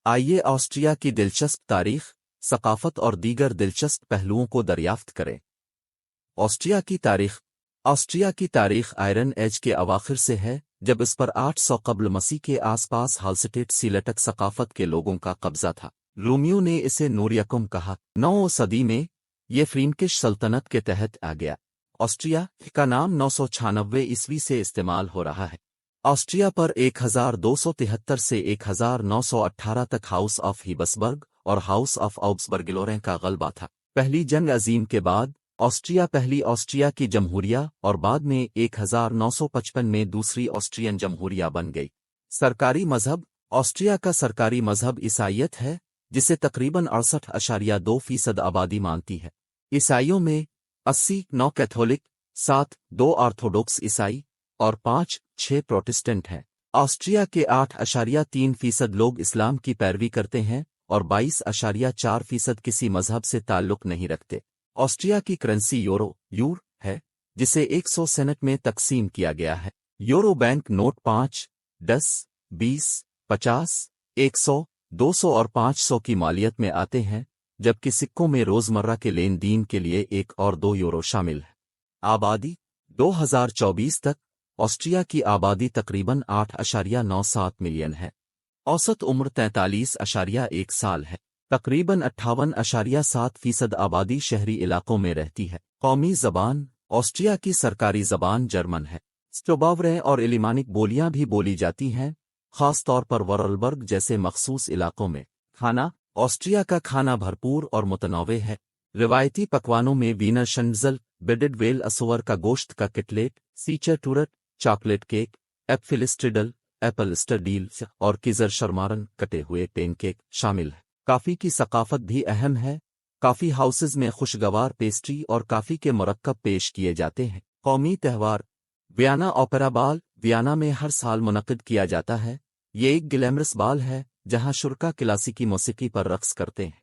آئیے آسٹریا کی دلچسپ تاریخ، ثقافت اور دیگر دلچسپ پہلوؤں کو دریافت کریں۔ آسٹریا کی تاریخ آسٹریا کی تاریخ آئرن ایج کے اواخر سے ہے، جب اس پر 800 قبل مسیح کے آس پاس ہالسٹیٹ سیلٹک ثقافت کے لوگوں کا قبضہ تھا۔ رومیوں نے اسے نوریکم کہا۔ 9ویں صدی میں یہ فرینکش سلطنت کے تحت آ گیا۔ آسٹریا کا نام 996 عیسوی سے استعمال ہو رہا ہے۔ آسٹریا پر 1273 سے 1918 تک ہاؤس آف ہیبسبرگ اور ہاؤس آف آؤگسبرگ کا غلبہ تھا۔ پہلی جنگ عظیم کے بعد آسٹریا پہلی آسٹریا کی جمہوریہ اور بعد میں 1955 میں دوسری آسٹرین جمہوریہ بن گئی۔ سرکاری مذہب آسٹریا کا سرکاری مذہب عیسائیت ہے، جسے تقریباً 68.2% آبادی مانتی ہے۔ عیسائیوں میں 89 کیتھولک، 2 آرتھوڈوکس عیسائی اور 5-6 پروٹسٹنٹ ہیں۔ آسٹریا کے 8.3% لوگ اسلام کی پیروی کرتے ہیں اور 22.4% کسی مذہب سے تعلق نہیں رکھتے۔ آسٹریا کی کرنسی یور ہے، جسے 100 سینٹ میں تقسیم کیا گیا ہے۔ یورو بینک نوٹ 5، 10، 20، 50، 100، 200 اور 500 کی مالیت میں آتے ہیں، جبکہ سکوں میں روزمرہ کے لین دین کے لیے 1 اور 2 یورو شامل ہے۔ آبادی 2024 تک آسٹریا کی آبادی تقریباً 8.97 ملین ہے۔ اوسط عمر 43.1 سال ہے۔ تقریباً 58.7% آبادی شہری علاقوں میں رہتی ہے۔ قومی زبان آسٹریا کی سرکاری زبان جرمن ہے۔ سٹوباوریں اور ایلیمانک بولیاں بھی بولی جاتی ہیں، خاص طور پر ورلبرگ جیسے مخصوص علاقوں میں۔ کھانا آسٹریا کا کھانا بھرپور اور متنوع ہے۔ روایتی پکوانوں میں وینر شنزل، بیڈڈ ویل اسور کا گوشت کا کٹلیٹ، سیچر ٹورٹ، چاکلیٹ کیک، ایپفلسٹریڈل، ایپل اسٹرڈیل اور کیزر شرمارن کٹے ہوئے پین کیک شامل ہے۔ کافی کی ثقافت بھی اہم ہے۔ کافی ہاؤسز میں خوشگوار پیسٹری اور کافی کے مرکب پیش کیے جاتے ہیں۔ قومی تہوار ویانا اوپیرا بال ویانا میں ہر سال منعقد کیا جاتا ہے۔ یہ ایک گلیمرس بال ہے جہاں شرکاء کلاسیکی موسیقی پر رقص کرتے ہیں۔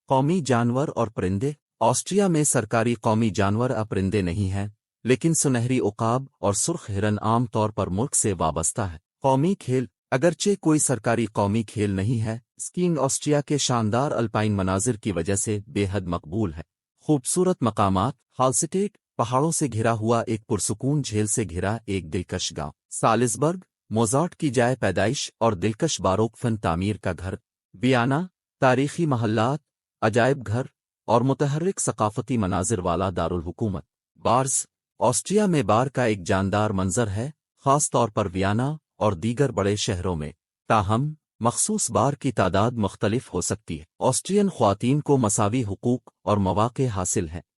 قومی جانور اور پرندے آسٹریا میں سرکاری قومی جانور پرندے نہیں ہیں، لیکن سنہری عقاب اور سرخ ہرن عام طور پر ملک سے وابستہ ہے۔ قومی کھیل اگرچہ کوئی سرکاری قومی کھیل نہیں ہے، اسکیئنگ آسٹریا کے شاندار الپائن مناظر کی وجہ سے بے حد مقبول ہے۔ خوبصورت مقامات ہالسٹیٹ پہاڑوں سے گھرا ہوا ایک پرسکون جھیل سے گھرا ایک دلکش گاؤں۔ سالزبرگ موزارٹ کی جائے پیدائش اور دلکش باروک فن تعمیر کا گھر۔ ویانا تاریخی محلات، عجائب گھر اور متحرک ثقافتی مناظر والا دارالحکومت۔ بارز آسٹریا میں بار کا ایک جاندار منظر ہے، خاص طور پر ویانا اور دیگر بڑے شہروں میں۔ تاہم مخصوص بار کی تعداد مختلف ہو سکتی ہے۔ آسٹرین خواتین کو مساوی حقوق اور مواقع حاصل ہیں۔